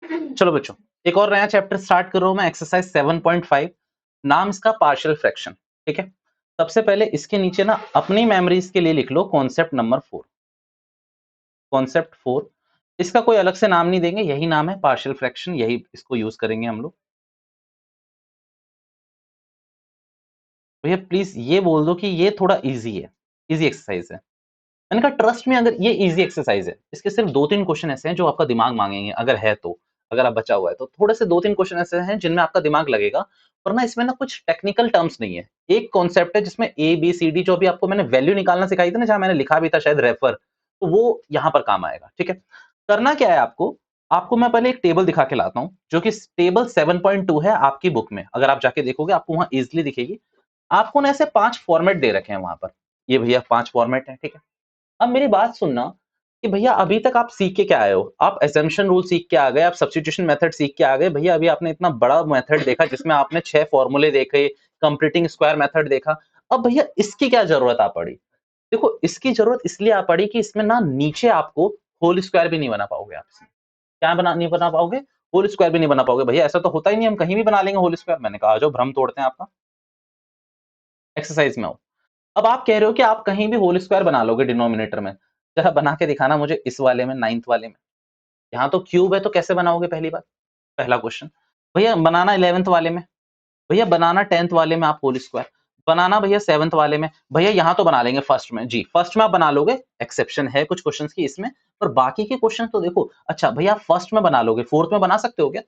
चलो बच्चों, एक और नया चैप्टर स्टार्ट कर रहा हूं मैं, एक्सरसाइज 7.5। नाम इसका पार्शियल फ्रैक्शन। ठीक है, सबसे पहले इसके नीचे ना अपनी मेमोरीज के लिए लिख लो कॉन्सेप्ट नंबर 4। कॉन्सेप्ट 4, इसका कोई अलग से नाम नहीं देंगे, यही नाम है पार्शियल फ्रैक्शन, यही इसको यूज करेंगे हम लोग। भैया प्लीज ये बोल दो कि ये थोड़ा इजी है, इजी एक्सरसाइज है। मैंने कहा ट्रस्ट में, अगर ये इजी एक्सरसाइज है, इसके सिर्फ 2-3 क्वेश्चन ऐसे हैं जो आपका दिमाग मांगेंगे, अगर है तो। अगर आप बचा हुआ है तो थोड़े से 2-3 क्वेश्चन ऐसे हैं जिनमें आपका दिमाग लगेगा, वरना इसमें ना कुछ टेक्निकल टर्म्स नहीं है। एक कॉन्सेप्ट है जिसमें ए बी सी डी, जो भी आपको मैंने वैल्यू निकालना सिखाई थी ना, जहां मैंने लिखा भी था शायद रेफर, तो वो यहां पर काम आएगा। ठीक है, करना क्या है आपको, आपको मैं पहले एक टेबल दिखा के लाता हूं, जो कि टेबल 7.2 है आपकी बुक में। अगर आप जाके देखोगे आपको वहां इजिली दिखेगी। आपको ना ऐसे 5 फॉर्मेट दे रखे हैं वहां पर, ये भैया 5 फॉर्मेट है। ठीक है, अब मेरी बात सुनना कि भैया अभी तक आप सीख के क्या आए हो। आप एजम्पशन रूल सीख के आ गए, आप सब्स्टिट्यूशन मेथड सीख के आ गए। भैया अभी आपने इतना बड़ा मेथड देखा जिसमें आपने 6 फॉर्मूले देखे, कंप्लीटिंग स्क्वायर मेथड देखा। अब भैया इसकी क्या जरूरत आ पड़ी। देखो इसकी जरूरत इसलिए आ पड़ी कि इसमें ना नीचे आपको होल स्क्वायर भी नहीं बना पाओगे आप इसमें। क्या बना नहीं बना पाओगे, होल स्क्वायर भी नहीं बना पाओगे। भैया ऐसा तो होता ही नहीं, हम कहीं भी बना लेंगे होल स्क्वायर। मैंने कहा आ जाओ, भ्रम तोड़ते हैं आपका, एक्सरसाइज में आओ। अब आप कह रहे हो कि आप कहीं भी होल स्क्वायर बना लोगे डिनोमिनेटर में। जरा बना के दिखाना मुझे इस वाले में, 9th वाले में। यहाँ तो क्यूब है तो कैसे बनाओगे, पहली बात, पहला क्वेश्चन। भैया बनाना 11th वाले में, भैया बनाना 10th वाले में आप होल स्क्वायर, बनाना भैया 7th वाले में। भैया यहाँ तो बना लेंगे फर्स्ट में जी, फर्स्ट में आप बना लोगे, एक्सेप्शन है कुछ क्वेश्चंस की इसमें, पर बाकी के क्वेश्चन तो देखो। अच्छा भैया फर्स्ट में बना लोगे, फोर्थ में बना सकते हो क्या,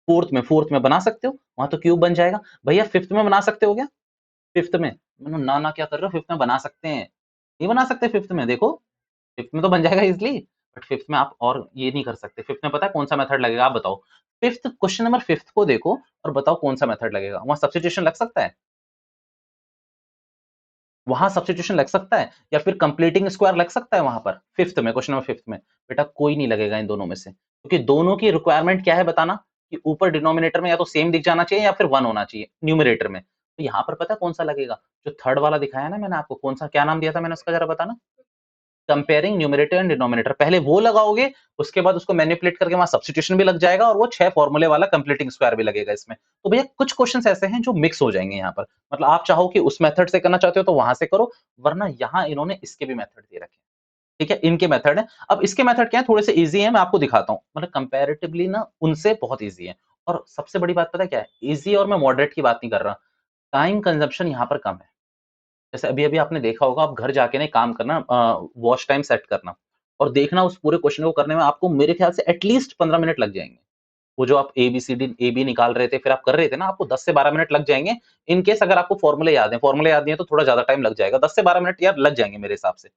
फोर्थ में बना सकते हो, वहां तो क्यूब बन जाएगा। भैया फिफ्थ में बना सकते हो क्या, फिफ्थ में, ना ना क्या कर रहे हो, फिफ्थ में बना सकते हैं, नहीं बना सकते फिफ्थ में, देखो फिफ्थ में तो बन जाएगा इजिली। बट फिफ्थ में आप और ये नहीं कर सकते। फिफ्थ में पता है कौन सा मेथड लगेगा, आप बताओ। फिफ्थ क्वेश्चन नंबर फिफ्थ को देखो और बताओ कौन सा मेथड लगेगा, वहां सब्स्टिट्यूशन लग सकता है, वहां सब्स्टिट्यूशन लग सकता है, या फिर कंप्लीटिंग स्क्वायर लग सकता है वहां पर फिफ्थ में, क्वेश्चन नंबर फिफ्थ में। बेटा कोई नहीं लगेगा इन दोनों में से, क्योंकि दोनों की रिक्वायरमेंट क्या है बताना, कि ऊपर डिनोमिनेटर में या तो सेम दिख जाना चाहिए या फिर 1 होना चाहिए न्यूमरेटर में। तो यहाँ पर पता है कौन सा लगेगा, जो थर्ड वाला दिखाया ना मैंने आपको, कौन सा, क्या नाम दिया था मैंने उसका, जरा बताना। कंपेयरिंग न्यूमरेटर एंड डिनोमिनेटर, पहले वो लगाओगे, उसके बाद उसको मैनिपुलेट करके वहां सब्स्टिट्यूशन भी लग जाएगा, और वो 6 फॉर्मूले वाला कंप्लीटिंग स्क्वायर भी लगेगा इसमें। तो भैया कुछ क्वेश्चंस ऐसे हैं जो मिक्स हो जाएंगे यहाँ पर, मतलब आप चाहो कि उस मेथड से करना चाहते हो तो वहां से करो, वरना यहाँ इन्होंने इसके भी मेथड दे रखे हैं। ठीक है, इनके मेथड है। अब इसके मेथड क्या है, थोड़े से इजी है, मैं आपको दिखाता हूँ, मतलब कंपैरेटिवली ना उनसे बहुत इजी है। और सबसे बड़ी बात पता है क्या है, इजी और मैं मॉडरेट की बात नहीं कर रहा, टाइम कंजप्शन यहाँ पर कम है। जैसे अभी-अभी आपने देखा होगा, आप घर जाके ना एक काम करना, वॉच टाइम सेट करना और देखना उस पूरे क्वेश्चन को करने में आपको मेरे ख्याल से एटलीस्ट 15 मिनट लग जाएँगे। वो जो आप एबीसीडी ए-बी निकाल रहे थे, फिर आप कर रहे थे ना, आपको 10 से 12 मिनट लग जाएँगे। इन केस अगर आपको फॉर्मूले याद नहीं है तो थोड़ा ज़्यादा टाइम लग जाएगा। 10 से 12 मिनट यार लग जाएँगे मेरे हिसाब से।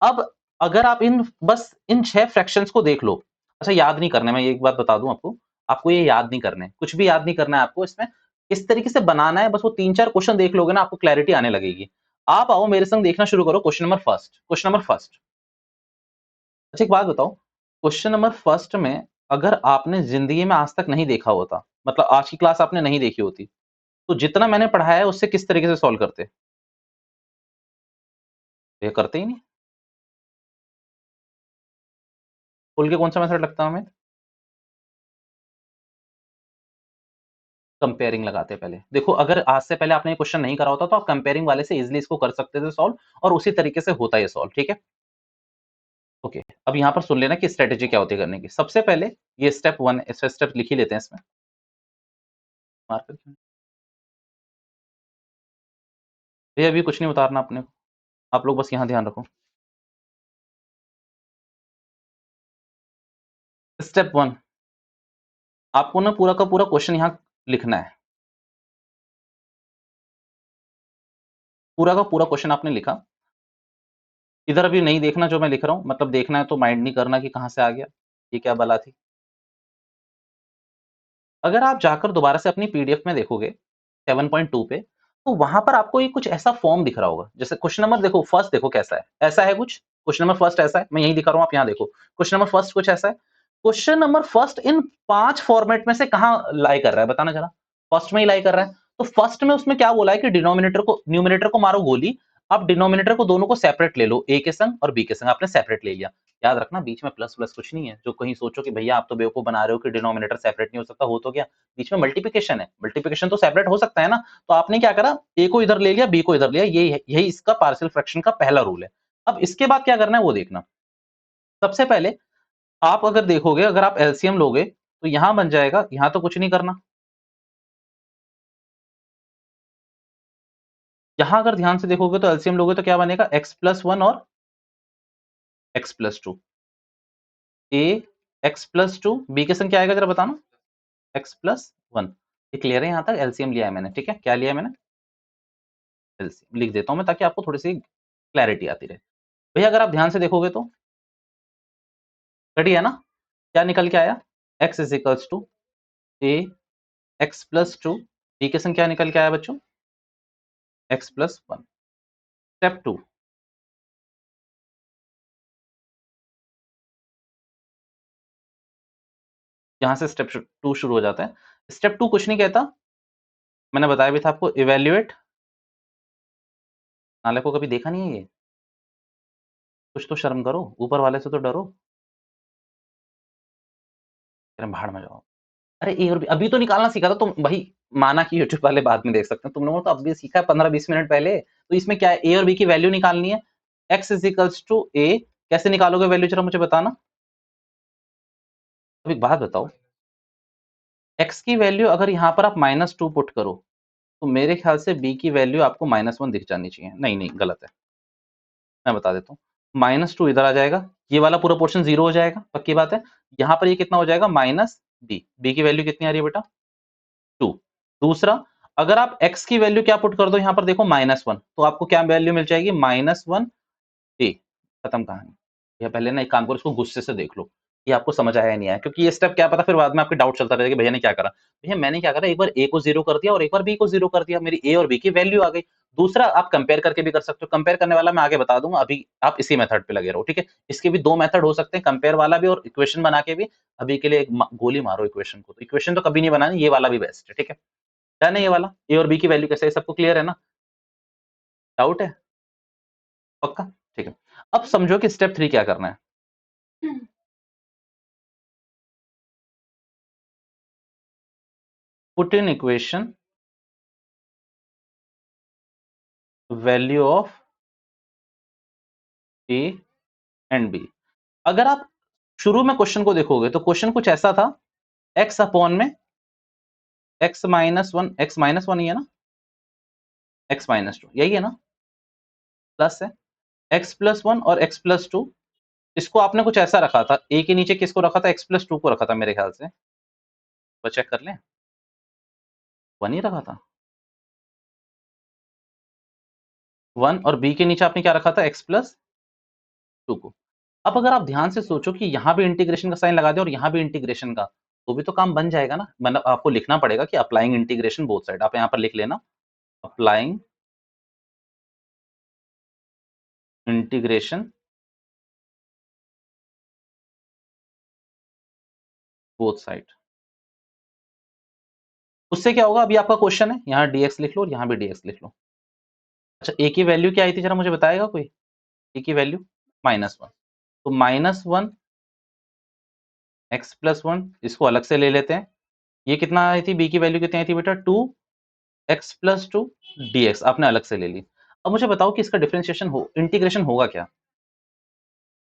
अब अगर आप इन 6 फ्रैक्शंस को देख लो। अच्छा याद नहीं करना है, मैं ये एक बात बता दूँ आपको, आपको ये याद नहीं करने हैं, कुछ भी याद नहीं करना है आपको इसमें। इस तरीके से बनाना है, बस वो 3-4 क्वेश्चन देख लोगे ना, आपको क्लैरिटी आने लगेगी। आप आओ मेरे संग देखना शुरू करो, क्वेश्चन नंबर फर्स्ट। अच्छा एक बात बताओ, क्वेश्चन नंबर फर्स्ट में अगर आपने ज़िंदगी में आज तक नहीं देखा होता, मतलब आज की क्लास आपने नहीं देखी होती, तो जितना मैंने पढ़ाया है उससे किस तरीके से सॉल्व करते? ये करते ही नहीं। खोल के कौन-सा मेथड लगता है हमें? कंपेयरिंग लगाते हैं पहले। देखो अगर आज से पहले आपने ये क्वेश्चन नहीं करा होता तो आप कंपेयरिंग वाले से इज़िली इसको कर सकते थे सॉल्व, और उसी तरीके से होता है ये सॉल्व, ठीक है? ओके, अब यहाँ पर सुन लेना कि स्ट्रैटेजी क्या होती है करने की। सबसे पहले ये स्टेप 1 इस स्टेप लिख ही लेते हैं इसमें। मार्कर क्यों? ये अभी कुछ नहीं उतारना अपने को, आप लोग बस यहाँ ध्यान रखो। स्टेप 1, आपको ना पूरा का पूरा क्वेश्चन यहाँ लिखना है। पूरा का पूरा क्वेश्चन आपने लिखा। इधर अभी नहीं देखना जो मैं लिख रहा हूँ, मतलब देखना है तो माइंड नहीं करना कि कहाँ से आ गया, ये क्या बला थी। अगर आप जाकर दोबारा से अपनी पीडीएफ में देखोगे 7.2 पे, तो वहां पर आपको ये कुछ ऐसा फॉर्म दिख रहा होगा। जैसे क्वेश्चन नंबर देखो फर्स्ट, देखो कैसा है, ऐसा है कुछ। क्वेश्चन नंबर फर्स्ट ऐसा है, मैं यही दिखा रहा हूँ, आप यहाँ देखो क्वेश्चन नंबर फर्स्ट कुछ ऐसा है। Question number first in 5 format में से कहाँ लाई कर रहा है, बताना जरा। फर्स्ट में ही लाई कर रहा है, तो फर्स्ट में उसमें क्या बोला है कि डिनोमिनेटर को न्यूमिनेटर को मारो गोली। अब डिनोमिनेटर को दोनों को सेपरेट ले लो, ए के संग और बी के संग आपने सेपरेट ले लिया। याद रखना बीच में प्लस प्लस कुछ नहीं है, जो कहीं सोचो कि भैया आप तो बेवकूफ बना रहे हो कि डिनोमिनेटर सेपरेट नहीं हो सकता, हो तो क्या, बीच में मल्टीप्लिकेशन है, मल्टीप्लिकेशन तो सेपरेट हो सकता है ना। तो आपने क्या करा, ए को इधर ले लिया, बी को इधर लिया, यही इसका पार्शियल फ्रैक्शन का पहला रूल है। अब इसके बाद क्या करना है वो देखना। सबसे पहले आप अगर देखोगे, अगर आप एलसीएम लोगे तो यहां बन जाएगा, यहां तो कुछ नहीं करना, यहां अगर ध्यान से देखोगे तो एलसीएम लोगे तो क्या बनेगा, x प्लस वन और x plus to, A x plus two, B के संग क्या आएगा जरा बताना, x प्लस वन। ये क्लियर है, यहां तक एलसीएम लिया है मैंने, ठीक है, क्या लिया है मैंने, एलसीएम लिख देता हूं मैं ताकि आपको थोड़ी सी क्लैरिटी आती रहे। भैया अगर आप ध्यान से देखोगे तो रेडी है ना, क्या निकल के आया, x is equals to A x plus two, B के संग क्या निकल के आया बच्चों, x plus one. Step two, यहां से स्टेप टू शुरू हो जाता है। स्टेप टू कुछ नहीं कहता, मैंने बताया भी था आपको, इवेल्युएट, नाले को कभी देखा नहीं है ये, कुछ तो शर्म करो, ऊपर वाले से तो डरो, अरे भाड़ में जाओ। अरे ए और बी अभी तो निकालना सीखा था तुम भाई, माना कि यूट्यूब वाले बाद में देख सकते हैं, तुम लोगों ने तो अभी सीखा है 15-20 मिनट पहले। तो इसमें क्या है, ए और बी की वैल्यू निकालनी है, x इज इक्वल्स टू ए, कैसे निकालोगे वैल्यू जरा मुझे बताना। अब एक बात बताओ, x की वैल्यू अगर यहाँ पर आप -2 पुट करो तो मेरे ख्याल से b की वैल्यू आपको -1 दिख जानी चाहिए, नहीं नहीं गलत है, मैं बता देता हूँ, -2 इधर आ जाएगा, ये वाला पूरा पोर्शन 0 हो जाएगा, पक्की बात है। यहाँ पर ये कितना हो जाएगा, माइनस बी की वैल्यू कितनी आ रही है बेटा, 2। दूसरा, अगर आप x की वैल्यू क्या पुट कर दो यहाँ पर देखो -1, तो आपको क्या वैल्यू मिल जाएगी, -1 ए, खत्म कहानी। या पहले ना एक काम करो, इसको गुस्से से देख लो, ये आपको समझ आया नहीं आया, क्योंकि ये स्टेप क्या पता फिर बाद में आपके डाउट चलता रहेगा कि भैया ने क्या करा। भैया मैंने क्या करा, एक बार ए को 0 कर दिया और एक बार बी को 0 कर दिया, मेरी ए और बी की वैल्यू आ गई। दूसरा आप कंपेयर करके भी कर सकते हो, कंपेयर करने वाला मैं आगे बता दूंगा, अभी आप इसी मेथड पे लगे रहो, ठीक है। इसके भी 2 मेथड हो सकते हैं, कंपेयर वाला भी और इक्वेशन बना के भी। अभी के लिए एक गोली मारो इक्वेशन को, तो इक्वेशन तो कभी नहीं बनानी, ये वाला भी बेस्ट है, ठीक है। डन है ये वाला, ए और बी की वैल्यू कैसे है, सबको क्लियर है ना, डाउट है, पक्का, ठीक है। अब समझो कि स्टेप 3 क्या करना है। Put in equation value of a and b। अगर आप शुरू में क्वेश्चन को देखोगे तो क्वेश्चन कुछ ऐसा था, x अपॉन में x-1 ही है ना, x-2 यही है ना, प्लस है x प्लस वन और x प्लस टू। इसको आपने कुछ ऐसा रखा था, a के नीचे किसको रखा था, x प्लस टू को रखा था मेरे ख्याल से, तो चेक कर लें, 1 ही रखा था, 1, और b के नीचे आपने क्या रखा था, x प्लस टू को। अब अगर आप ध्यान से सोचो कि यहाँ भी इंटीग्रेशन का साइन लगा दे और यहाँ भी इंटीग्रेशन का, तो भी तो काम बन जाएगा ना, मतलब आपको लिखना पड़ेगा कि अप्लाइंग इंटीग्रेशन बोथ साइड, आप यहाँ पर लिख लेना, अप्लाइंग इंटीग्रेशन बोथ साइड। उससे क्या होगा, अभी आपका क्वेश्चन है, यहाँ dx लिख लो और यहाँ भी dx लिख लो। अच्छा a की वैल्यू क्या आई थी जरा मुझे बताएगा कोई, a की वैल्यू -1, तो -1 x प्लस वन, इसको अलग से ले लेते हैं, ये कितना आई थी, b की वैल्यू कितनी आई थी बेटा, 2 x प्लस टू dx, आपने अलग से ले ली। अब मुझे बताओ कि इसका डिफरेंशिएशन हो, इंटीग्रेशन होगा क्या,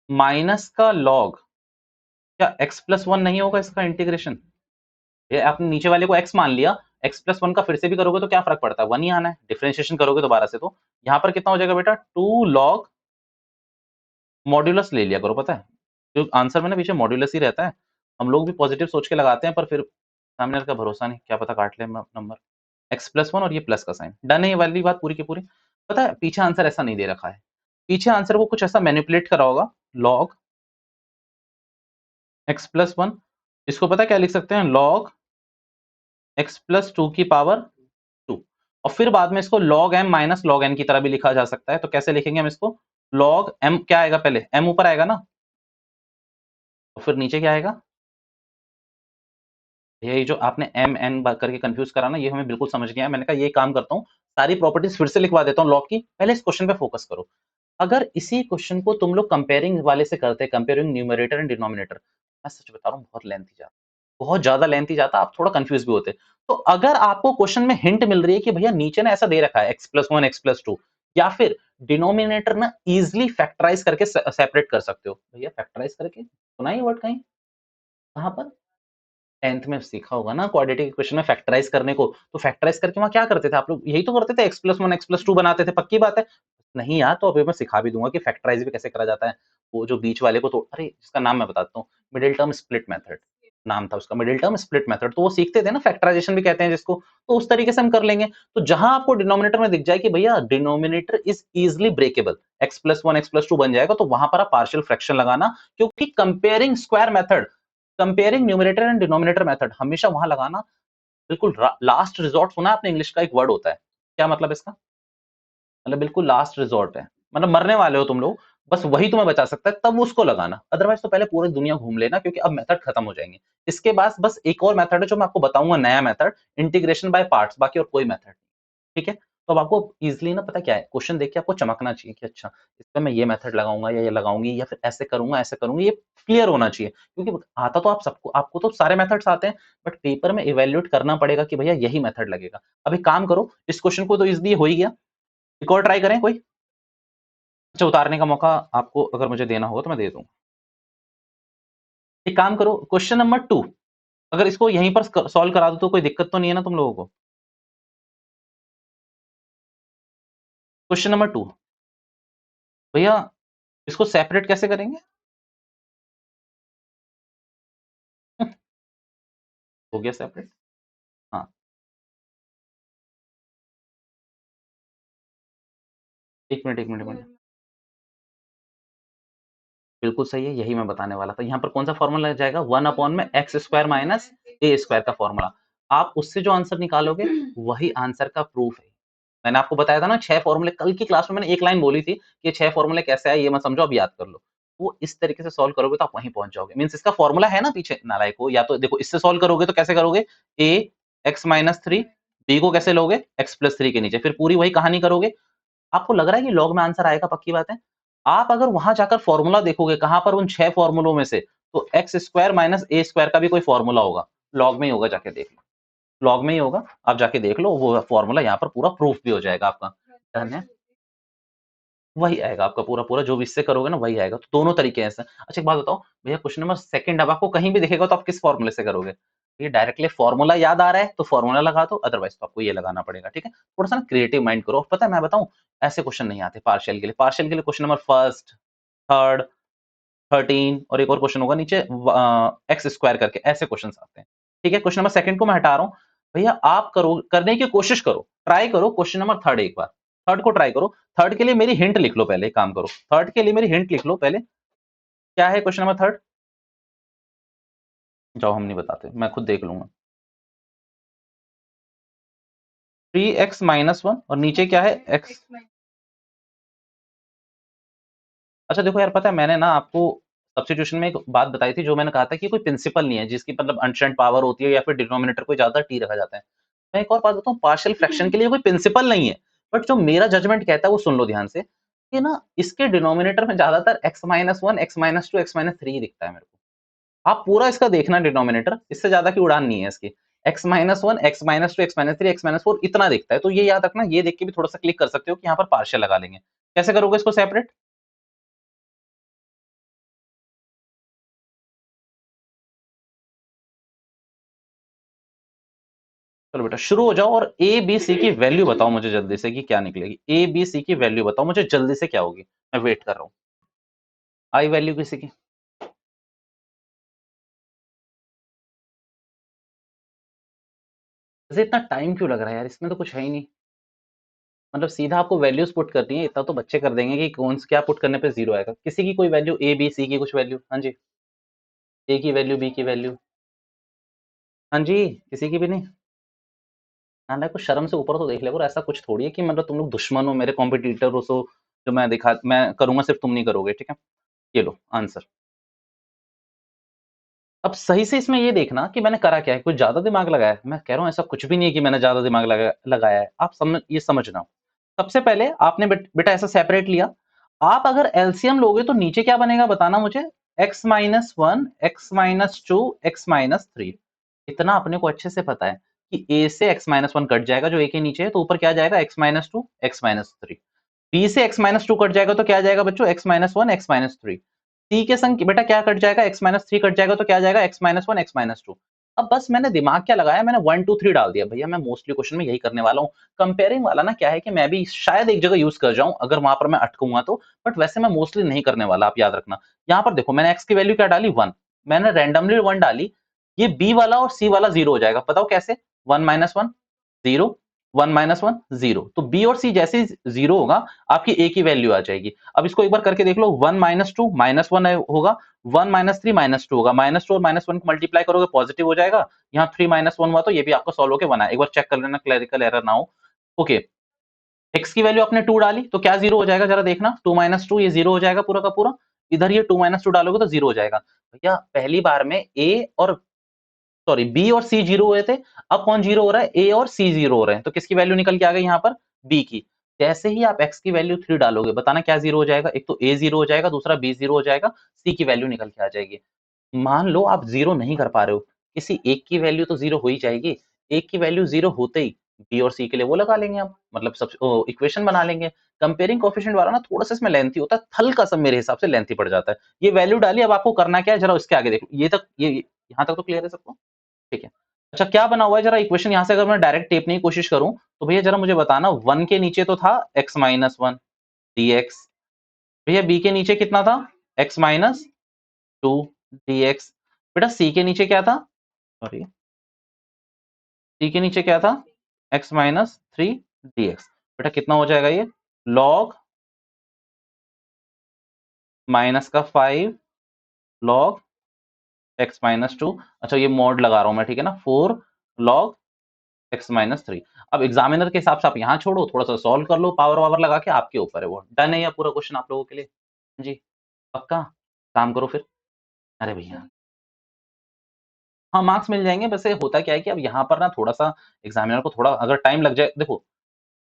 माइनस का लॉग, क्या x प्लस वन नहीं होगा इसका इंटीग्रेशन, ये आपने नीचे वाले को x मान लिया, x प्लस वन का फिर से भी करोगे तो क्या फर्क पड़ता है, 1 ही आना है, डिफरेंशिएशन करोगे दोबारा से तो यहाँ पर कितना हो जाएगा बेटा, 2 लॉग मॉड्यूलस ले लिया करो, पता है जो आंसर में ना पीछे मॉड्यूलस ही रहता है, हम लोग भी पॉजिटिव सोच के लगाते हैं पर फिर सामने वाले का भरोसा नहीं, क्या पता काट ले नंबर। x प्लस वन और ये प्लस का साइन, डन है ये वाली बात पूरी की पूरी। पता है पीछे आंसर ऐसा नहीं दे रखा है, पीछे आंसर को कुछ ऐसा मैनिपुलेट करा होगा, लॉग x प्लस वन, इसको पता क्या लिख सकते हैं, लॉग x प्लस टू की पावर 2, और फिर बाद में इसको log m minus log n की तरह भी लिखा जा सकता है, तो कैसे लिखेंगे हम इसको, log m क्या आएगा, पहले m ऊपर आएगा ना, और फिर नीचे क्या आएगा, ये जो आपने m n करके कंफ्यूज करा ना, ये हमें बिल्कुल समझ गया है, मैंने कहा ये काम करता हूँ, सारी प्रॉपर्टीज फिर से लिखवा देता हूँ लॉग की, पहले इस क्वेश्चन पे फोकस करो। अगर इसी क्वेश्चन को तुम लोग कंपेयरिंग वाले से करते, कंपेयरिंग न्यूमरेटर एंड डिनोमिनेटर, मैं सच बता रहा हूँ बहुत लेंथी जाता, बहुत ज्यादा लेंथी जाता, आप थोड़ा कंफ्यूज भी होते। तो अगर आपको क्वेश्चन में हिंट मिल रही है कि भैया नीचे ना ऐसा दे रखा है x+1 x+2, या फिर डिनोमिनेटर ना इजिली फैक्टराइज करके सेपरेट कर सकते हो, भैया फैक्टराइज करके सुना ही वर्ड कहीं, कहाँ पर? 10th में सीखा होगा ना क्वाड्रेटिक इक्वेशन में फैक्टराइज करने को। तो फैक्टराइज करके वहां क्या करते थे आप लोग? यही तो करते थे, x+1 x+2 बनाते थे, पक्की बात है। नहीं यार, तो अभी मैं सिखा भी दूंगा कि फैक्टराइज भी कैसे करा जाता है। वो जो बीच वाले को, तो अरे इसका नाम मैं बताता हूँ, मिडिल टर्म स्प्लिट मेथड नाम था उसका, मिडिल टर्म स्प्लिट मेथड। तो वो सीखते थे ना, फैक्टराइजेशन भी कहते हैं जिसको। तो उस तरीके से हम कर लेंगे। तो जहां आपको डिनोमिनेटर में दिख जाए कि भैया denominator is easily breakable, x+1 x+2 बन जाएगा, तो वहां पर आप पार्शियल फ्रैक्शन लगाना, क्योंकि comparing square method, comparing numerator and denominator method हमेशा वहां लगाना बिल्कुल लास्ट रिजॉर्ट। सुना है आपने, इंग्लिश का एक वर्ड होता है, क्या मतलब इसका? मतलब बिल्कुल लास्ट रिजॉर्ट है, मतलब मरने वाले हो तुम लोग, बस वही तुम्हें बचा सकता है, तब उसको लगाना। अदरवाइज तो पहले पूरी दुनिया घूम लेना, क्योंकि अब मेथड खत्म हो जाएंगे। इसके बाद बस एक और मेथड है जो मैं आपको बताऊंगा, नया मेथड, इंटीग्रेशन बाय पार्ट्स, बाकी और कोई मेथड। ठीक है? तो अब आपको इजीली ना पता क्या है, क्वेश्चन देख के आपको चमकना चाहिए कि अच्छा इस पे मैं ये मेथड लगाऊंगा या ये लगाऊंगी, या फिर ऐसे करूंगा ऐसे करूंगी, ये क्लियर होना चाहिए। क्योंकि आता तो आप सबको, आपको तो सारे मेथड्स आते हैं, बट पेपर में इवेल्युएट करना पड़ेगा कि भैया यही मेथड लगेगा। अब एक काम करो, इस क्वेश्चन को तो इजीली हो ही गया, एक और ट्राई करें कोई। अच्छा, उतारने का मौका आपको अगर मुझे देना होगा तो मैं दे दूंगा। एक काम करो, क्वेश्चन नंबर 2, अगर इसको यहीं पर सॉल्व करा दो तो कोई दिक्कत तो नहीं है ना तुम लोगों को? क्वेश्चन नंबर 2, भैया इसको सेपरेट कैसे करेंगे? हो गया सेपरेट। हाँ, एक मिनट एक मिनट एक मिनट, बिल्कुल सही है, यही मैं बताने वाला था। यहाँ पर कौन सा फॉर्मूला लग जाएगा, 1 में एक्स स्क्वायर माइनस ए स्क्वायर का फॉर्मूला। आप उससे जो आंसर निकालोगे वही आंसर का प्रूफ है। मैंने आपको बताया था ना 6 फॉर्मूले, कल की क्लास में मैंने एक लाइन बोली थी कि 6 फॉर्मूले कैसे आए, ये मत समझो, अब याद कर लो। वो इस तरीके से सॉल्व करोगे तो आप वहीं पहुंच जाओगे। मीन्स इसका फॉर्मूला है ना पीछे, नालायक हो, या तो देखो इससे सॉल्व करोगे तो कैसे करोगे, ए x-3, बी को कैसे लोगे, x+3 के नीचे, फिर पूरी वही कहानी करोगे। आपको लग रहा है कि लॉग में आंसर आएगा, पक्की बात है। आप अगर वहां जाकर फॉर्मूला देखोगे कहां पर, उन 6 फॉर्मूलों में से, तो एक्स स्क्वायर माइनस ए स्क्वायर का भी कोई फॉर्मूला होगा, लॉग में ही होगा, जाके देख लो, लॉग में ही होगा। आप जाके देख लो, वो फॉर्मूला यहाँ पर पूरा प्रूफ भी हो जाएगा आपका। डन है, वही आएगा आपका पूरा पूरा, जो भी इससे करोगे ना वही आएगा। तो दोनों तरीके हैं इससे। अच्छा एक बात बताओ भैया, क्वेश्चन नंबर सेकंड अब आपको कहीं भी दिखेगा तो आप किस फॉर्मूले से करोगे? ये डायरेक्टली फॉर्मूला याद आ रहा है तो फॉर्मूला लगा दो, अदरवाइज तो आपको ये लगाना पड़ेगा। ठीक है, थोड़ा सा ना क्रिएटिव माइंड करो। पता है मैं बताऊं, ऐसे क्वेश्चन नहीं आते पार्शियल के लिए। पार्शियल के लिए क्वेश्चन नंबर फर्स्ट, थर्ड, 13 और एक और क्वेश्चन होगा नीचे, एक्स स्क्वायर करके, ऐसे क्वेश्चन आते हैं। ठीक है, क्वेश्चन नंबर सेकंड को मैं हटा रहा हूँ। भैया आप करो, करने की कोशिश करो, ट्राई करो क्वेश्चन नंबर थर्ड एक बार, थर्ड को ट्राई करो। थर्ड के लिए मेरी हिंट लिख लो पहले, एक काम करो, थर्ड के लिए मेरी हिंट लिख लो पहले। क्या है क्वेश्चन नंबर थर्ड? जाओ, हम नहीं बताते, मैं खुद देख लूंगा। 3x-1 और नीचे क्या है, x। अच्छा देखो यार, पता है मैंने ना आपको सब्स्टिट्यूशन में एक बात बताई थी, जो मैंने कहा था कि कोई प्रिंसिपल नहीं है जिसकी मतलब अनस्टैंड पावर होती है, या फिर डिनोमिनेटर को ज्यादा टी रखा जाता है। मैं एक और बात बताऊं, पार्शियल फ्रैक्शन के लिए कोई प्रिंसिपल नहीं है, बट जो मेरा जजमेंट कहता है वो सुन लो ध्यान से, कि ना इसके डिनोमिनेटर में ज्यादातर x-1 x-2 x-3 दिखता है मेरे को। आप पूरा इसका देखना डिनोमिनेटर, इससे ज्यादा की उड़ान नहीं है इसकी। x-1 x-2 x-3 x-4 इतना दिखता है, तो ये याद रखना, ये देख के भी थोड़ा सा क्लिक कर सकते हो कि यहाँ पर पार्शियल लगा लेंगे। कैसे करोगे इसको सेपरेट? चलो बेटा शुरू हो जाओ, और ए बी सी की वैल्यू बताओ मुझे जल्दी से कि क्या निकलेगी। ए बी सी की वैल्यू बताओ मुझे जल्दी से, क्या होगी, मैं वेट कर रहा हूँ। आई वैल्यू किसी की? वैसे इतना टाइम क्यों लग रहा है यार, इसमें तो कुछ है ही नहीं। मतलब सीधा आपको वैल्यूज पुट करनी है, इतना तो बच्चे कर देंगे कि कौन क्या पुट करने पे जीरो आएगा। किसी की कोई वैल्यू, ए बी सी की कुछ वैल्यू, हाँ जी, ए की वैल्यू, बी की वैल्यू, हाँ जी, किसी की भी नहीं? हाँ ना, कुछ शर्म से ऊपर तो देख ले करो, ऐसा कुछ थोड़ी है कि मतलब तुम लोग दुश्मन हो, मेरे कॉम्पिटिटर हो, सो जो मैं करूंगा सिर्फ तुम नहीं करोगे। ठीक है, ये लो आंसर। अब सही से इसमें ये देखना कि मैंने करा क्या है, कुछ ज्यादा दिमाग लगाया है? मैं कह रहा हूँ ऐसा कुछ भी नहीं है कि मैंने ज्यादा दिमाग लगाया है। आप ये समझना, सबसे पहले आपने बेटा ऐसा सेपरेट लिया। आप अगर एलसीएम लोगे तो नीचे क्या बनेगा बताना मुझे, x minus one, x minus two, x minus three. इतना अपने को अच्छे से पता है कि a से x माइनस वन कट जाएगा जो a के नीचे है, तो ऊपर क्या जाएगा x minus two, x minus three. b से x माइनस टू कट जाएगा तो क्या जाएगा बच्चों, x minus one, x minus three. c के संग बेटा क्या कट जाएगा, x माइनस थ्री कट जाएगा तो क्या जाएगा, x minus one, x minus two. अब बस मैंने दिमाग क्या लगाया, मैंने वन टू थ्री डाल दिया भैया। मैं मोस्टली क्वेश्चन में यही करने वाला हूँ। कंपेयरिंग वाला ना क्या है कि मैं भी शायद एक जगह यूज कर जाऊं अगर वहां पर मैं अटकूंगा तो, बट वैसे मैं मोस्टली नहीं करने वाला, आप याद रखना। यहाँ पर देखो मैंने x की वैल्यू क्या डाली, वन। मैंने रैंडमली वन डाली, ये b वाला और c वाला जीरो हो जाएगा। बताओ कैसे, one minus one zero, one minus one zero. तो b और c जैसे ही जीरो होगा आपकी a की वैल्यू आ जाएगी। अब इसको एक बार करके देख लो, one minus two minus one होगा, one minus three minus two होगा, माइनस टू और माइनस वन को मल्टीप्लाई करोगे पॉजिटिव हो जाएगा। यहाँ थ्री माइनस वन हुआ तो ये भी आपको सॉल्व होकर बना है। एक बार चेक कर लेना क्लरिकल एरर ना हो। ओके, x की वैल्यू आपने टू डाली तो क्या जीरो हो जाएगा जरा देखना, टू माइनस टू, ये जीरो हो जाएगा पूरा का पूरा। इधर ये टू माइनस टू डालोगे तो जीरो हो जाएगा। भैया पहली बार में a और सॉरी बी और सी जीरो हुए थे, अब कौन जीरो हो रहा है, ए और सी जीरो हो रहे हैं। तो किसकी वैल्यू निकल के आ गई यहाँ पर, बी की। जैसे ही आप एक्स की वैल्यू थ्री डालोगे बताना क्या जीरो हो जाएगा, एक तो ए जीरो हो जाएगा, दूसरा बी जीरो हो जाएगा, सी की वैल्यू निकल के आ जाएगी। मान लो आप जीरो नहीं कर पा रहे हो, किसी एक की वैल्यू तो जीरो हो ही जाएगी। एक की वैल्यू जीरो होते ही बी और सी के लिए वो लगा लेंगे हम, मतलब सब इक्वेशन बना लेंगे। कंपेयरिंग कोएफिशिएंट वाला ना थोड़ा सा इसमें लेंथी होता है, हल्का सा मेरे हिसाब से लेंथी पड़ जाता है। ये वैल्यू डाली, अब आपको करना क्या है जरा उसके आगे देखो, ये तक ये यहाँ तक तो क्लियर है सबको, ठीक है। अच्छा क्या बना हुआ है जरा इक्वेशन, यहाँ से अगर मैं डायरेक्ट टेपने की कोशिश करूं तो भैया जरा मुझे बताना, वन के नीचे तो था x minus one D x, भैया बी के नीचे कितना था, x minus two D x. बेटा सी के नीचे क्या था, सॉरी सी के नीचे क्या था, x minus three D x. बेटा कितना हो जाएगा ये, लॉग माइनस का five log x minus two, अच्छा ये मॉड लगा रहा हूं मैं, ठीक है ना, four log x minus three. अब एग्जामिनर के हिसाब से आप यहाँ छोड़ो, थोड़ा सा सॉल्व कर लो पावर वावर लगा के, आपके ऊपर है वो। डन है या पूरा क्वेश्चन आप लोगों के लिए, जी पक्का, काम करो फिर। अरे भैया हाँ मार्क्स मिल जाएंगे, वैसे होता क्या है कि अब यहाँ पर ना थोड़ा सा एग्जामिनर को थोड़ा अगर टाइम लग जाए, देखो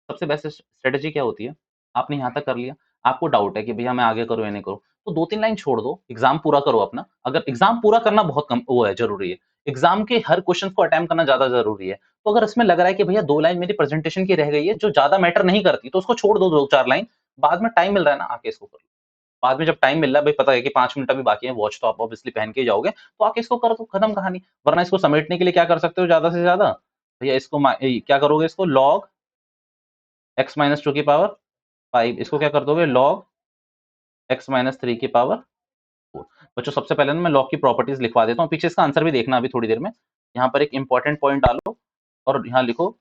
सबसे बेस्ट स्ट्रेटेजी क्या होती है, आपने यहाँ तक कर लिया, आपको डाउट है कि भैया मैं आगे करूँ या नहीं करूँ, तो दो तीन लाइन छोड़ दो, एग्जाम पूरा करो अपना। अगर एग्जाम पूरा करना बहुत कम वो है, जरूरी है, एग्जाम के हर क्वेश्चन को अटेम्प्ट करना ज्यादा जरूरी है। तो अगर इसमें लग रहा है कि भैया दो लाइन मेरी प्रेजेंटेशन की रह गई है जो ज्यादा मैटर नहीं करती, तो उसको छोड़ दो, दो चार लाइन बाद में टाइम मिल रहा है ना आके इसको कर लो। बाद में जब टाइम मिल रहा है, भाई पता है कि 5 मिनट अभी बाकी है, वॉच तो आप ऑब्वियसली पहन के ही जाओगे, तो आके इसको कर दो, खत्म कहानी। वरना इसको समेटने के लिए क्या कर सकते हो ज्यादा से ज्यादा, भैया इसको क्या करोगे, इसको लॉग एक्स माइनस टू की पावर फाइव, इसको क्या कर दोगे, लॉग एक्स माइनस थ्री की पावर फोर। बच्चों सबसे पहले ना मैं लॉग की प्रॉपर्टीज लिखवा देता हूँ, पीछे इसका आंसर भी देखना अभी थोड़ी देर में। यहाँ पर एक इंपॉर्टेंट पॉइंट डालो और यहाँ लिखो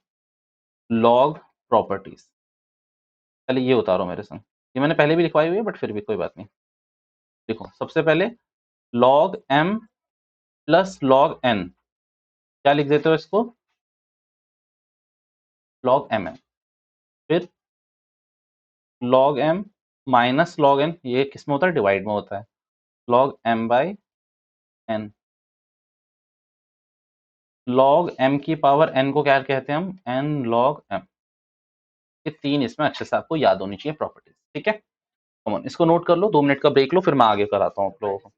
लॉग प्रॉपर्टीज। पहले ये उतारो मेरे संग, ये मैंने पहले भी लिखवाई हुई है बट फिर भी कोई बात नहीं। देखो सबसे पहले log M plus log N, क्या लिख देते हो इसको, लॉग एम एन। फिर log M minus log N, ये किस में होता है, डिवाइड में होता है, log M by N. Log M की पावर एन को क्या कहते हैं हम, एन लॉग एम। ये तीन इसमें अच्छे से आपको याद होनी चाहिए प्रॉपर्टीज, ठीक है। कॉमन इसको नोट कर लो, 2 मिनट का ब्रेक लो, फिर मैं आगे कराता हूँ आप लोगों को।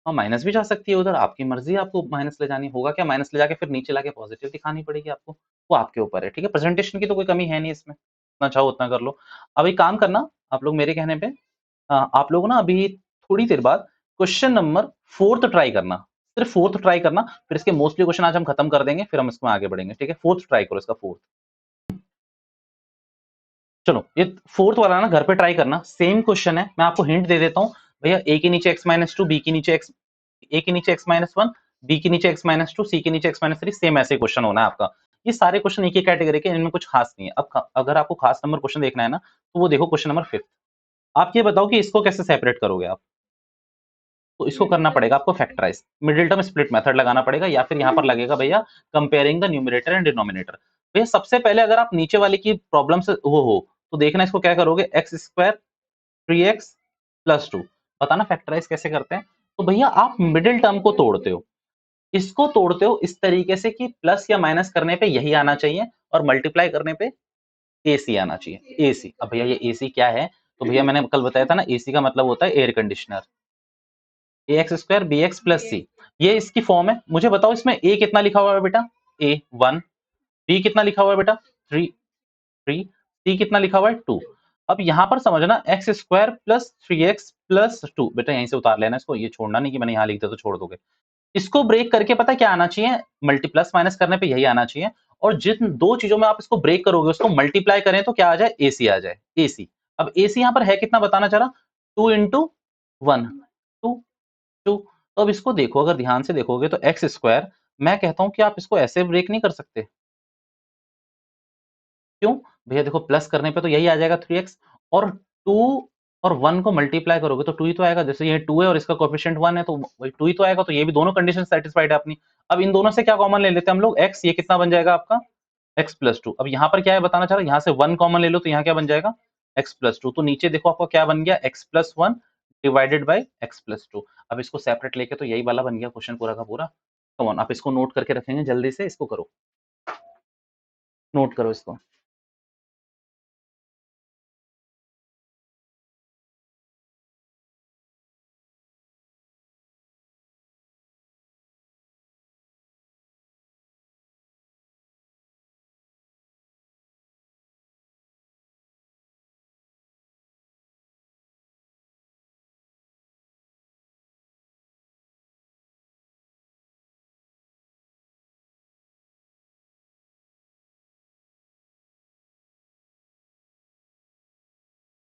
हाँ माइनस भी जा सकती है उधर, आपकी मर्जी है, आपको माइनस ले जानी होगा क्या, माइनस ले जाके फिर नीचे लाके पॉजिटिव दिखानी पड़ेगी आपको, वो आपके ऊपर है, ठीक है। प्रेजेंटेशन की तो कोई कमी है नहीं इसमें, जितना चाहो उतना कर लो। अब एक काम करना आप लोग मेरे कहने पे, आप लोग ना अभी थोड़ी देर बाद क्वेश्चन नंबर फोर्थ ट्राई करना, सिर्फ फोर्थ ट्राई करना, फिर इसके मोस्टली क्वेश्चन आज हम खत्म कर देंगे, फिर हम इसमें आगे बढ़ेंगे, ठीक है। फोर्थ ट्राई करो इसका, फोर्थ। चलो ये फोर्थ वाला ना घर पे ट्राई करना, सेम क्वेश्चन है, मैं आपको हिंट दे देता हूँ। भैया ए के नीचे एक्स माइनस टू, बी के नीचे एक्स, ए के नीचे एक्स माइनस वन, बी के नीचे एक्स माइनस टू, सी के नीचे एक्स माइनस थ्री, सेम ऐसे क्वेश्चन होना है आपका। ये सारे क्वेश्चन एक ही कैटेगरी के, इनमें कुछ खास नहीं है। अब अगर आपको खास नंबर क्वेश्चन देखना है ना, तो वो देखो क्वेश्चन नंबर फिफ्थ। आप ये बताओ कि इसको कैसे सेपरेट करोगे आप, तो इसको करना पड़ेगा आपको factorise, middle term split method लगाना पड़ेगा, या फिर यहाँ पर लगेगा भैया comparing the numerator and denominator. भैया सबसे पहले अगर आप नीचे वाले की प्रॉब्लम से वो हो, तो देखना इसको क्या करोगे, x square three x plus two, बताना फैक्टराइज कैसे करते हैं। तो भैया आप मिडिल टर्म को तोड़ते हो, इसको तोड़ते हो इस तरीके से कि प्लस या माइनस करने पे यही आना चाहिए और मल्टीप्लाई करने पे ए सी आना चाहिए, ए सी। अब भैया ये ए सी क्या है, तो भैया मैंने कल बताया था ना, एसी का मतलब होता है air conditioner. A X square B X plus C, ये इसकी फॉर्म है। मुझे बताओ इसमें ए कितना लिखा हुआ है बेटा, ए 1, बी कितना लिखा हुआ है बेटा 3, 3, सी कितना लिखा हुआ है 2। अब यहाँ पर समझना x square plus 3x plus 2, बेटा यहीं से उतार लेना इसको, ये छोड़ना नहीं कि मैंने यहाँ लिख दिया तो छोड़ दोगे। इसको ब्रेक करके पता क्या आना चाहिए, मल्टी प्लस माइनस करने पे यही आना चाहिए। और जिन दो चीजों में आप इसको ब्रेक करोगे उसको मल्टीप्लाई करें तो क्या आ जाए, एसी आ जाए, एसी। अब एसी यहाँ पर है कितना बताना चाह रहा, 2 इंटू 1, 2, 2। तो अब इसको देखो, अगर ध्यान से देखोगे तो एक्स स्क्वायर, मैं कहता हूं कि आप इसको ऐसे ब्रेक नहीं कर सकते। क्यों भैया, देखो प्लस करने पे तो यही आ जाएगा 3x, और 2 और 1 को मल्टीप्लाई करोगे तो 2 ही तो आएगा। जैसे ये 2 है और इसका कोएफिशिएंट 1 है तो वही 2 ही तो आएगा, तो ये भी दोनों कंडीशन सेटिस्फाइड है अपनी। अब इन दोनों से क्या कॉमन ले लेते हैं हम लोग, x, ये कितना बन जाएगा आपका x प्लस 2। अब यहाँ पर क्या है बताना चाह रहा, यहाँ से 1 कॉमन ले लो तो यहाँ क्या बन जाएगा x प्लस 2। तो नीचे देखो आपका क्या बन गया, x plus 1 divided by x plus 2। अब इसको सेपरेट लेके तो यही वाला बन गया क्वेश्चन पूरा का पूरा। कम ऑन, आप इसको नोट करके रखेंगे, जल्दी से इसको करो, नोट करो इसको।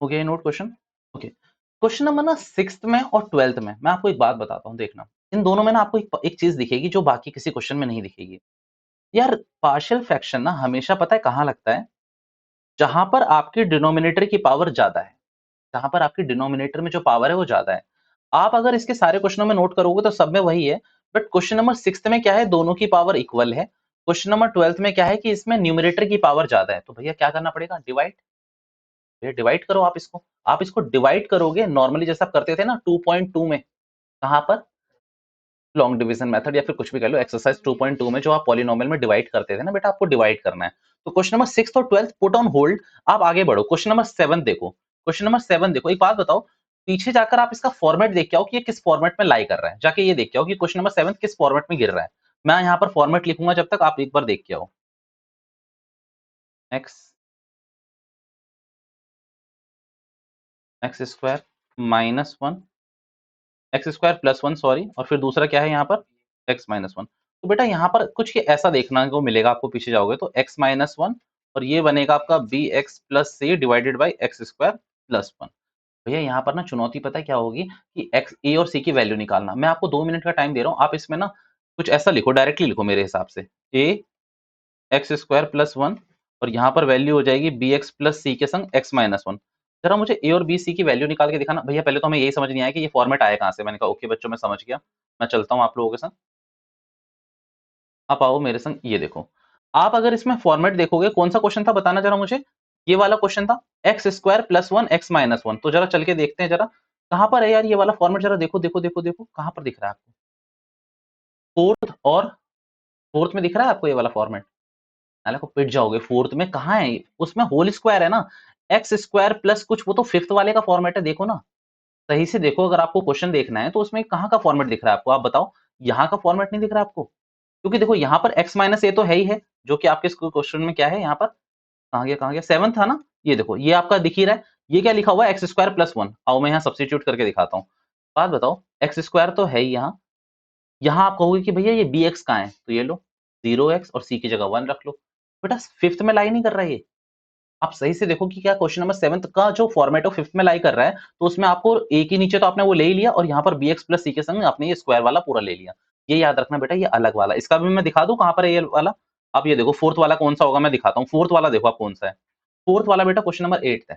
हो गया ये note question. Okay, question number ना सिक्स्थ में और ट्वेल्थ में मैं आपको एक बात बताता हूँ, देखना इन दोनों में ना आपको एक चीज दिखेगी जो बाकी किसी क्वेश्चन में नहीं दिखेगी। यार पार्शियल फ्रैक्शन ना हमेशा पता है कहाँ लगता है, जहां पर आपके डिनोमिनेटर की पावर ज्यादा है, जहां पर आपके डिनोमिनेटर में जो पावर है वो ज्यादा है। आप अगर इसके सारे क्वेश्चनों में नोट करोगे तो सब में वही है, बट क्वेश्चन नंबर सिक्स्थ में क्या है, दोनों की पावर इक्वल है। क्वेश्चन नंबर ट्वेल्थ में क्या है कि इसमें न्यूमिनेटर की पावर ज्यादा है, तो भैया क्या करना पड़ेगा, डिवाइड। ये डिवाइड करो आप इसको डिवाइड करोगे नॉर्मली जैसा आप करते थे ना 2.2 में, कहां पर, लॉन्ग डिवीजन मेथड या फिर कुछ भी कह लो, एक्सरसाइज 2.2 में जो आप पॉलिनोमियल में डिवाइड करते थे ना बेटा, आपको डिवाइड करना है। तो क्वेश्चन नंबर 6 और 12 पुट ऑन होल्ड, आप आगे बढ़ो, क्वेश्चन नंबर 7 देखो। क्वेश्चन नंबर 7 देखो, एक बात बताओ, पीछे जाकर आप इसका फॉर्मेट देख के आओ कि ये किस फॉर्मेट में लाई कर रहा है, जाके ये देख के आओ कि क्वेश्चन नंबर 7 किस फॉर्मेट में गिर रहा है। मैं यहाँ पर फॉर्मेट लिखूंगा, जब तक आप एक बार देख के आओ। X, x square minus 1, x square plus 1 sorry, और फिर दूसरा क्या है यहाँ पर एक्स माइनस 1। तो बेटा यहाँ पर कुछ ऐसा देखना को मिलेगा आपको, पीछे जाओगे तो एक्स माइनस 1, और ये बनेगा आपका B X plus C divided by X square plus 1। भैया यहाँ पर ना चुनौती पता है क्या होगी, कि एक्स, ए और सी की वैल्यू निकालना। मैं आपको 2 मिनट का टाइम दे रहा हूँ, आप इसमें ना कुछ ऐसा लिखो, डायरेक्टली लिखो मेरे हिसाब से, ए एक्स स्क्वायर प्लस 1, और यहाँ पर वैल्यू हो जाएगी बी एक्स प्लस सी के संग एक्स माइनस 1। जरा मुझे ए और बी सी की वैल्यू निकाल के दिखाना भैया। पहले तो हमें यही समझ नहीं आया कि ये फॉर्मेट आया कहाँ से। मैंने कहा ओके बच्चों मैं समझ गया, मैं चलता हूँ आप लोगों के संग। आप आओ मेरे संग, ये देखो, आप अगर इसमें फॉर्मेट देखोगे, कौन सा क्वेश्चन था बताना जरा मुझे, ये वाला क्वेश्चन था, x square plus 1 x minus 1। तो जरा चल के देखते हैं जरा, कहाँ पर है यार ये वाला फॉर्मेट, जरा देखो देखो देखो देखो कहाँ पर दिख रहा है आपको, फोर्थ और फोर्थ में दिख रहा है आपको ये वाला फॉर्मेट। साले को पिट जाओगे, फोर्थ में कहाँ है, उसमें होल स्क्वायर है ना, एक्स स्क्वायर प्लस कुछ, वो तो फिफ्थ वाले का फॉर्मेट है, देखो ना सही से देखो। अगर आपको क्वेश्चन देखना है तो उसमें कहाँ का फॉर्मेट दिख रहा है आपको, आप बताओ। यहाँ का फॉर्मेट नहीं दिख रहा आपको, क्योंकि देखो यहाँ पर x माइनस ए तो है ही है, जो कि आपके क्वेश्चन में क्या है, यहाँ पर कहाँ गया सेवन था ना, ये देखो ये आपका दिख ही रहा है। ये क्या लिखा हुआ है, एक्स स्क्वायर प्लस 1। आओ मैं यहाँ सब्स्टिट्यूट करके दिखाता हूँ। बात बताओ, एक्स स्क्वायर तो है ही यहाँ, यहाँ आप कहोगे कि भैया ये बी एक्स कहाँ है, तो ये लो 0x और सी की जगह 1 रख लो। बेटा फिफ्थ में लाई नहीं कर रहा है ये, आप सही से देखो कि क्या क्वेश्चन नंबर 7 का जो फॉर्मेट है फिफ्थ में लाई कर रहा है, तो उसमें आपको ए के नीचे तो आपने वो ले ही लिया, और यहाँ पर बी एक्स प्लस सी के संग आपने ये स्क्वायर वाला पूरा ले लिया। ये याद रखना बेटा, ये अलग वाला, इसका भी मैं दिखा दूं कहाँ पर है ये वाला। आप ये देखो फोर्थ वाला कौन सा होगा, मैं दिखाता हूँ फोर्थ वाला, देखो आप कौन सा है। फोर्थ वाला बेटा क्वेश्चन नंबर 8 है,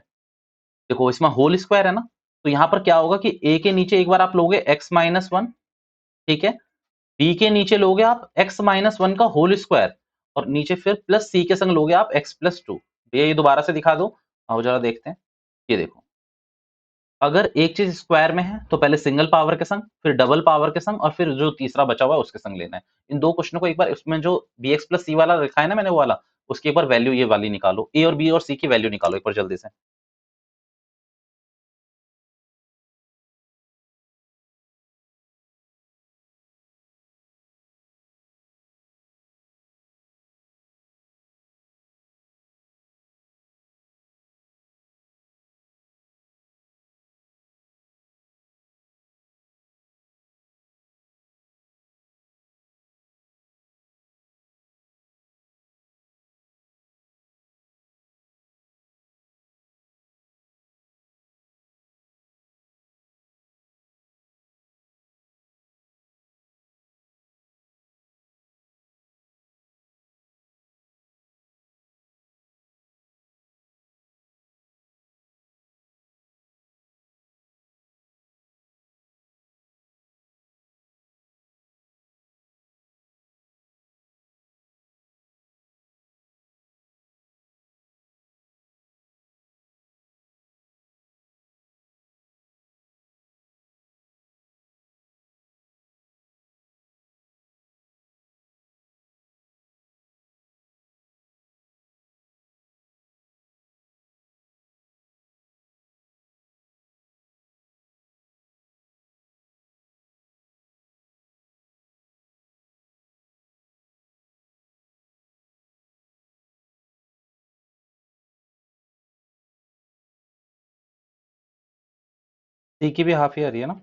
देखो इसमें होल स्क्वायर है ना, तो यहाँ पर क्या होगा कि ए के नीचे एक बार आप लोगे एक्स माइनस 1, ठीक है, बी के नीचे लोगे आप एक्स माइनस 1 का होल स्क्वायर, और नीचे फिर प्लस सी के संग लोगे आप एक्स प्लस 2। ये दोबारा से दिखा दो, आओ जरा देखते हैं। ये देखो, अगर एक चीज स्क्वायर में है तो पहले सिंगल पावर के संग, फिर डबल पावर के संग, और फिर जो तीसरा बचा हुआ है उसके संग लेना है। इन दो क्वेश्चनों को एक बार, उसमें जो बी एक्स प्लस सी वाला लिखा है ना मैंने वो वाला, उसकी एक बार वैल्यू ये वाली निकालो, ए और बी और सी की वैल्यू निकालो एक बार जल्दी से। सी की भी हाफ ईयर है ना।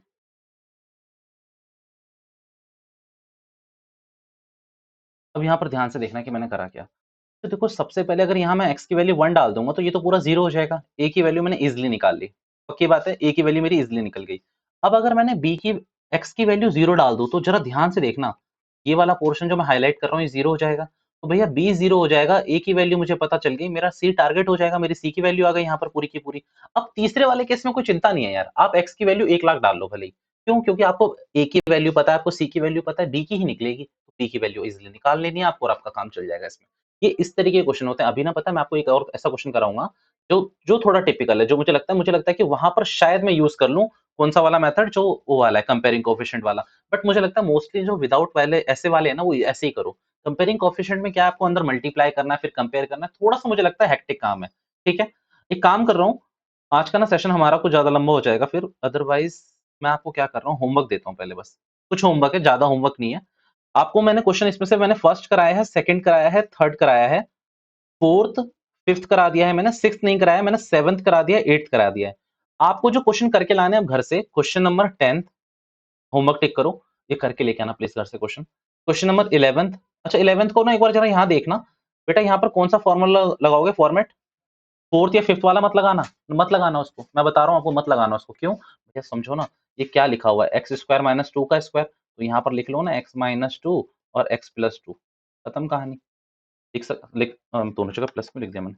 अब यहाँ पर ध्यान से देखना कि मैंने करा क्या। तो देखो सबसे पहले अगर यहाँ मैं x की वैल्यू 1 डाल दूंगा तो ये तो पूरा 0 हो जाएगा। a की वैल्यू मैंने इजीली निकाल ली। पक्की बात है, a की वैल्यू मेरी इजीली निकल गई। अब अगर मैंने b की x की वैल्यू 0 डाल दूं तो जरा ध्यान से देखना, ये वाला पोर्शन जो मैं हाईलाइट कर रहा हूँ ये 0 हो जाएगा। तो भैया b 0 हो जाएगा, a की वैल्यू मुझे पता चल गई, मेरा c टारगेट हो जाएगा, मेरी c की वैल्यू आ गई यहाँ पर पूरी की पूरी। अब तीसरे वाले केस में कोई चिंता नहीं है यार, आप x की वैल्यू 1 लाख डाल लो भले ही। क्यों? क्योंकि आपको a की वैल्यू पता है, आपको c की वैल्यू पता है, d की ही निकलेगी। b की वैल्यू इजीली निकाल लेनी है आपको और आपका काम चल जाएगा इसमें। ये इस तरीके के क्वेश्चन होते हैं। अभी ना पता है मैं आपको एक और ऐसा क्वेश्चन कराऊँगा जो जो थोड़ा टिपिकल है, जो मुझे लगता है कि वहाँ पर शायद मैं यूज़ कर लूँ कौन-सा वाला मेथड जो वो वाला है कंपेयरिंग कोएफिशिएंट वाला। बट मुझे लगता है मोस्टली जो विदाउट वाले ऐसे वाले हैं ना वो ऐसे ही करो। कंपेयरिंग कोएफिशिएंट में क्या है आपको अंदर मल्टीप्लाई करना है फिर कंपेयर करना है, थोड़ा-सा मुझे लगता है हेक्टिक काम है। ठीक है? एक काम कर रहा हूँ, आज का ना सेशन हमारा कुछ ज़्यादा लंबा हो जाएगा फिर अदरवाइज़ मैं आपको क्या कर रहा हूँ होमवर्क देता हूँ पहले बस। कुछ होमवर्क है, ज़्यादा होमवर्क नहीं है। आपको मैंने क्वेश्चन इसमें से मैंने फर्स्ट कराया है, सेकंड कराया है, थर्ड कराया है, फोर्थ, फिफ्थ करा दिया है मैंने, सिक्स्थ नहीं कराया, मैंने सेवंथ करा दिया है, एट्थ करा दिया है। आपको जो क्वेश्चन करके लाने हैं अब घर से, क्वेश्चन नंबर 10th होमवर्क टिक करो, ये करके लेके आना प्लीज घर से क्वेश्चन। क्वेश्चन नंबर 11th, अच्छा 11th को ना एक बार जरा यहाँ देखना, बेटा यहाँ पर कौन सा फॉर्मूला लगाओगे फॉर्मेट, फोर्थ या फिफ्थ वाला मत लगाना, मत लगाना उसको, मैं बता रहा हूँ आपको मत लगाना उसको, क्यों? भैया समझो ना, ये क्या लिखा हुआ है, एक्स स्क्वायर माइनस टू का स्क्वायर, तो यहाँ पर लिख लो ना एक्स माइनस टू और एक्स प्लस टू, खत्म कहानी। दोनों जगह प्लस में लिख दिया मैंने।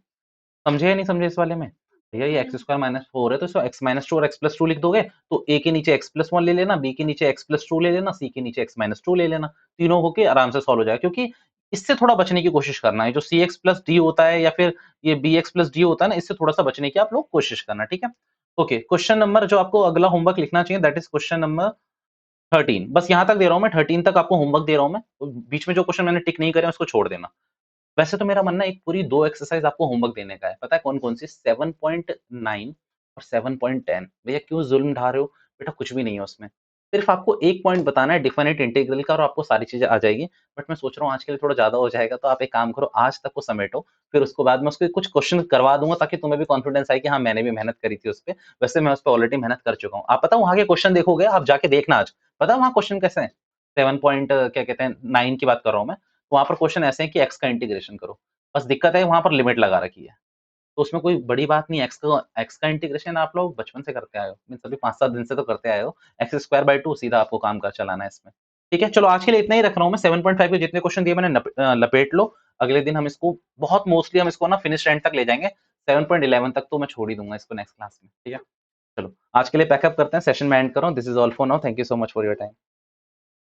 समझे या नहीं समझे इस वाले में? भैया ये एक्स स्क्वायर माइनस फोर है तो इसको एक्स माइनस टू और एक्स प्लस टू लिख दोगे तो ए के नीचे एक्स प्लस वन ले लेना, बी के नीचे एक्स प्लस टू ले लेना, सी के नीचे एक्स माइनस टू ले लेना, तीनों होके आराम से सॉल्व हो जाएगा। क्योंकि इससे थोड़ा बचने की कोशिश करना है, जो सी एक्स प्लस डी होता है या फिर ये बी एक्स प्लस डी होता है ना, इससे थोड़ा सा बचने की आप लोग कोशिश करना, ठीक है? ओके, क्वेश्चन नंबर जो आपको अगला होमवर्क लिखना चाहिए दैट इज क्वेश्चन नंबर 13। बस यहाँ तक दे रहा हूँ मैं, 13 तक आपको होमवर्क दे रहा हूँ मैं, तो बीच में जो क्वेश्चन मैंने टिक नहीं करे उसको छोड़ देना। वैसे तो मेरा मानना है एक पूरी 2 एक्सरसाइज़ आपको होमवर्क देने का है। पता है कौन-कौन सी? 7.9 और 7.10। भैया क्यों ज़ुल्म ढा रहे हो? बेटा कुछ भी नहीं है उसमें। सिर्फ़ आपको एक पॉइंट बताना है डेफिनिट इंटीग्रल का और आपको सारी चीज़ें आ जाएगी। बट मैं सोच रहा हूँ आज के लिए थोड़ा ज़्यादा हो जाएगा तो आप एक काम करो आज तक को समेटो, फिर उसके बाद मैं उसके कुछ क्वेश्चन करवा दूँगा ताकि तुम्हें भी कॉन्फिडेंस आए कि हाँ, मैंने भी मेहनत करी थी उसपे। वैसे मैं उसपे ऑलरेडी मेहनत कर चुका हूँ। आप पता है वहाँ के क्वेश्चन देखोगे, आप जाके देखना आज। पता है वहाँ क्वेश्चन कैसे हैं? 7 पॉइंट क्या कहते हैं 9 की बात कर रहा हूँ मैं। वहाँ पर क्वेश्चन ऐसे हैं कि x का इंटीग्रेशन करो। बस दिक्कत है वहाँ पर लिमिट लगा रखी है। तो उसमें कोई बड़ी बात नहीं है, एक्स का इंटीग्रेशन आप लोग बचपन से करते आए हो, मीन्स अभी 5-7 दिन से तो करते आए हो। एक्स स्क्वायर बाय 2 सीधा आपको काम का चलाना है इसमें। ठीक है, चलो आज के लिए इतना ही रख रहा हूँ मैं। 7.5 के जितने क्वेश्चन दिए मैंने लपेट लो। अगले दिन हम इसको बहुत मोस्टली हम इसको ना फिनिश एंड तक ले जाएँगे। 7.11 तक तो मैं छोड़ ही दूँगा इसको नेक्स्ट क्लास में। ठीक है? चलो, आज के लिए पैकअप करते हैं, सेशन में एंड कर रहा हूँ। This is all for now. Thank you so much for your time.